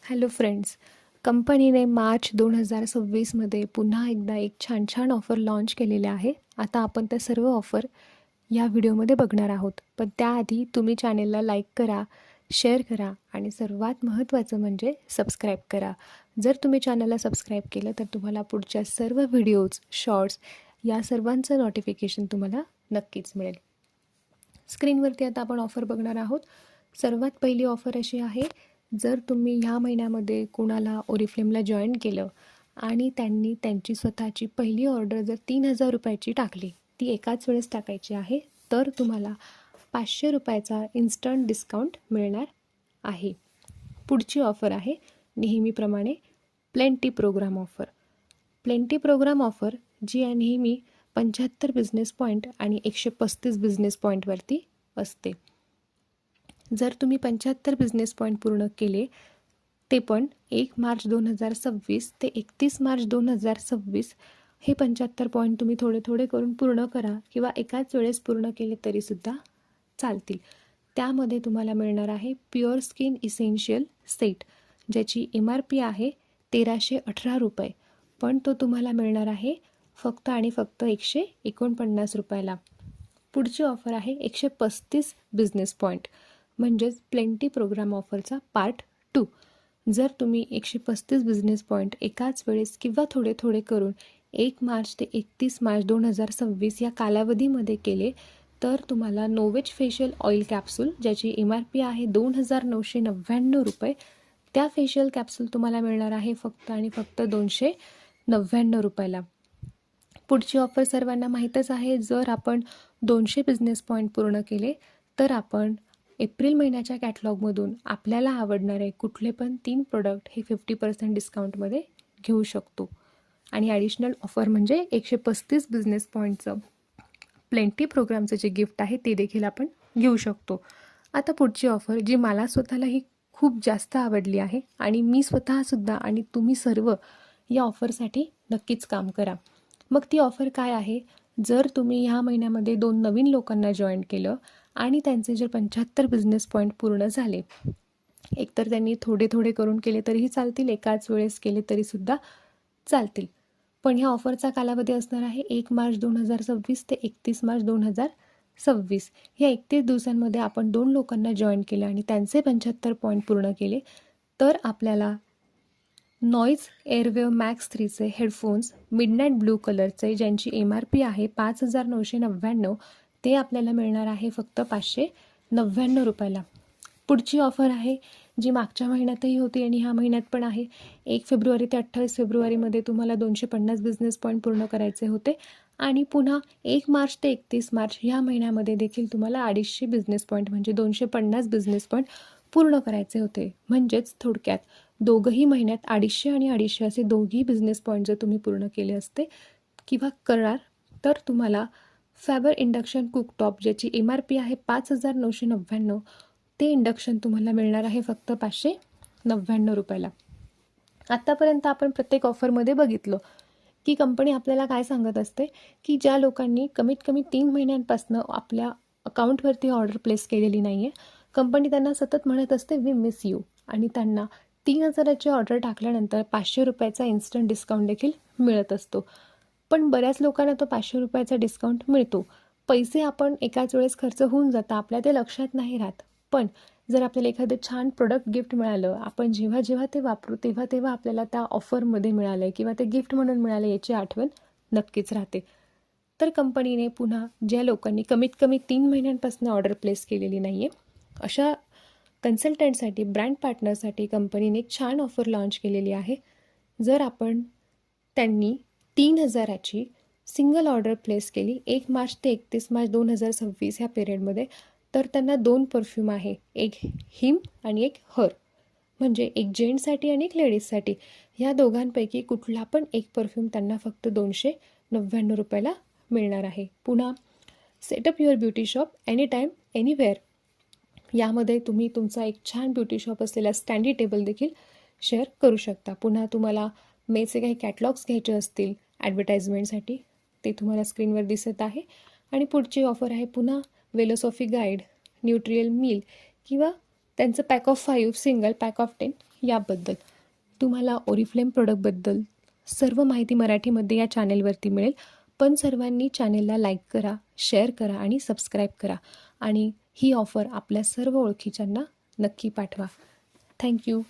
Hello friends, कंपनीने मार्च 2026मध्ये पुन्हा एकदा एक छान छान ऑफर लॉन्च केलेल्या आहे. आता आपण त्या सर्व ऑफर या व्हिडिओमध्ये बघणार आहोत. पण त्याआधी तुम्ही चॅनेलला लाईक करा, शेअर करा आणि सर्वात महत्त्वाचं म्हणजे सबस्क्राईब करा. जर तुम्ही चॅनलला सबस्क्राईब केलं तर तुम्हाला पुढच्या सर्व व्हिडिओज, शॉर्ट्स या सर्वांचं नोटिफिकेशन तुम्हाला नक्कीच मिळेल. स्क्रीनवरती आता आपण ऑफर बघणार आहोत. सर्वात पहिली ऑफर अशी आहे, जर तुम्ही ह्या महिन्यामध्ये कोणाला ओरिफ्लेमला जॉईन केलं आणि त्यांनी त्यांची स्वतःची पहिली ऑर्डर जर 3,000 रुपयाची टाकली, ती एकाच वेळेस टाकायची आहे, तर तुम्हाला 500 रुपयाचा इन्स्टंट डिस्काउंट मिळणार आहे. पुढची ऑफर आहे नेहमीप्रमाणे plenty program offer. Plenty program offer जी आहे नेहमी 75 बिझनेस पॉईंट आणि 135 बिझनेस पॉईंटवरती असते. जर तुम्ही 75 बिझनेस पॉईंट पूर्ण केले, ते पण 1 मार्च 2026 ते 31 मार्च 2026, हे 75 पॉईंट तुम्ही थोडे थोडे करून पूर्ण करा किंवा एकाच वेळेस पूर्ण केले तरीसुद्धा चालतील. त्यामध्ये तुम्हाला मिळणार आहे प्युअर स्किन इसेन्शियल सेट, ज्याची MRP आहे 1,318 रुपये, पण तो तुम्हाला मिळणार आहे फक्त आणि फक्त 149 रुपयाला. पुढची ऑफर आहे 135 बिझनेस पॉईंट, म्हणजेच प्लेंटी प्रोग्राम ऑफरचा पार्ट 2. जर तुम्ही 135 बिझनेस पॉईंट एकाच वेळेस किंवा थोडे थोडे करून 1 मार्च ते 31 मार्च 2026 या कालावधीमध्ये केले, तर तुम्हाला नोवेज फेशियल ऑइल कॅप्सूल, ज्याची MRP आहे 2,999 रुपये, त्या फेशियल कॅप्सूल तुम्हाला मिळणार आहे फक्त आणि फक्त 299 रुपयाला. पुढची ऑफर सर्वांना माहीतच आहे. जर आपण 200 बिझनेस पॉईंट पूर्ण केले, तर आपण एप्रिल महिन्याच्या कॅटलॉगमधून आपल्याला आवडणारे कुठले पण 3 प्रोडक्ट हे 50% डिस्काउंटमध्ये घेऊ शकतो. आणि ॲडिशनल ऑफर म्हणजे 135 बिझनेस पॉईंटचं प्लेंटी प्रोग्रामचं जे गिफ्ट आहे ते देखील आपण घेऊ शकतो. आता पुढची ऑफर जी मला स्वतःलाही खूप जास्त आवडली आहे आणि मी स्वतःसुद्धा आणि तुम्ही सर्व या ऑफरसाठी नक्कीच काम करा. मग ती ऑफर काय आहे? जर तुम्ही ह्या महिन्यामध्ये 2 नवीन लोकांना जॉईन केलं आणि त्यांचे जर 75 बिझनेस पॉईंट पूर्ण झाले, एकतर त्यांनी थोडे थोडे करून केले तरीही चालतील, एकाच वेळेस केले तरीसुद्धा चालतील. पण ह्या ऑफरचा कालावधी असणार आहे 1 मार्च 2026 ते 31 मार्च 2026. या 31 दिवसांमध्ये आपण 2 लोकांना जॉईन केलं आणि त्यांचे 75 पॉईंट पूर्ण केले, तर आपल्याला नॉईज एअरवेव मॅक्स 3चे हेडफोन्स मिडनाईट ब्लू कलरचे, ज्यांची MRP आहे 5,999, ते आपल्याला मिळणार आहे फक्त 599 रुपयाला. पुढची ऑफर आहे जी मागच्या महिन्यातही होती आणि ह्या महिन्यात पण आहे. 1 फेब्रुवारी ते 28 फेब्रुवारीमध्ये तुम्हाला 250 बिझनेस पॉईंट पूर्ण करायचे होते आणि पुन्हा 1 मार्च ते 31 मार्च ह्या महिन्यामध्ये देखील तुम्हाला 250 बिझनेस पॉईंट म्हणजे 250 बिझनेस पॉईंट पूर्ण करायचे होते. म्हणजेच थोडक्यात दोघंही महिन्यात 250 आणि 250 असे दोघी बिझनेस पॉईंट जर तुम्ही पूर्ण केले असते किंवा करणार, तर तुम्हाला फॅबर इंडक्शन कुकटॉप, ज्याची MRP आहे 5,999, ते इंडक्शन तुम्हाला मिळणार आहे फक्त 599 रुपयाला. आत्तापर्यंत आपण प्रत्येक ऑफरमध्ये बघितलं की कंपनी आपल्याला काय सांगत असते, की ज्या लोकांनी कमीत कमी 3 महिन्यांपासून आपल्या अकाउंटवरती ऑर्डर प्लेस केलेली नाही आहे, कंपनी त्यांना सतत म्हणत असते वी मिस यू, आणि त्यांना 3,000ची ऑर्डर टाकल्यानंतर 500 रुपयाचा इन्स्टंट डिस्काउंट देखील मिळत असतो. पण बऱ्याच लोकांना तो 500 रुपयाचा डिस्काउंट मिळतो. पैसे आपण एकाच वेळेस खर्च होऊन जातात, आपल्या ते लक्षात नाही राहत. पण जर आपल्याला एखादं छान प्रोडक्ट गिफ्ट मिळालं, आपण जेव्हा जेव्हा ते वापरू तेव्हा तेव्हा आपल्याला त्या ऑफरमध्ये मिळालं आहे किंवा ते गिफ्ट म्हणून मिळालं याची आठवण नक्कीच राहते. तर कंपनीने पुन्हा ज्या लोकांनी कमीत कमी 3 महिन्यांपासून ऑर्डर प्लेस केलेली नाही आहे, अशा कन्सल्टंटसाठी, ब्रँड पार्टनरसाठी कंपनीने एक छान ऑफर लॉन्च केलेली आहे. जर आपण त्यांनी 3,000ची सिंगल ऑर्डर प्लेस केली 1 मार्च ते 31 मार्च 2026 ह्या पिरियडमध्ये, तर त्यांना 2 परफ्यूम आहे, एक हिम आणि एक हर, म्हणजे एक जेंट्ससाठी आणि एक लेडीजसाठी. ह्या दोघांपैकी कुठला पण एक परफ्यूम त्यांना फक्त 299 रुपयाला मिळणार आहे. पुन्हा setup your beauty shop any time anywhere, यामध्ये तुम्ही तुमचा एक छान ब्युटी शॉप असलेला स्टँडी टेबल देखील शेअर करू शकता. पुन्हा तुम्हाला मेचे काही कॅटलॉग्स घ्यायचे असतील ॲडव्हर्टाइजमेंटसाठी, ते तुम्हाला स्क्रीनवर दिसत आहे. आणि पुढची ऑफर आहे पुन्हा वेलोसॉफी गाईड, न्यूट्रियल मील किंवा त्यांचं pack of 5, single, pack of 10 याबद्दल. तुम्हाला ओरिफ्लेम प्रोडक्टबद्दल सर्व माहिती मराठीमध्ये या चॅनेलवरती मिळेल. पण सर्वांनी चॅनेलला लाईक करा, शेअर करा आणि सबस्क्राईब करा आणि ही ऑफर आपल्या सर्व ओळखीच्यांना नक्की पाठवा. थँक्यू.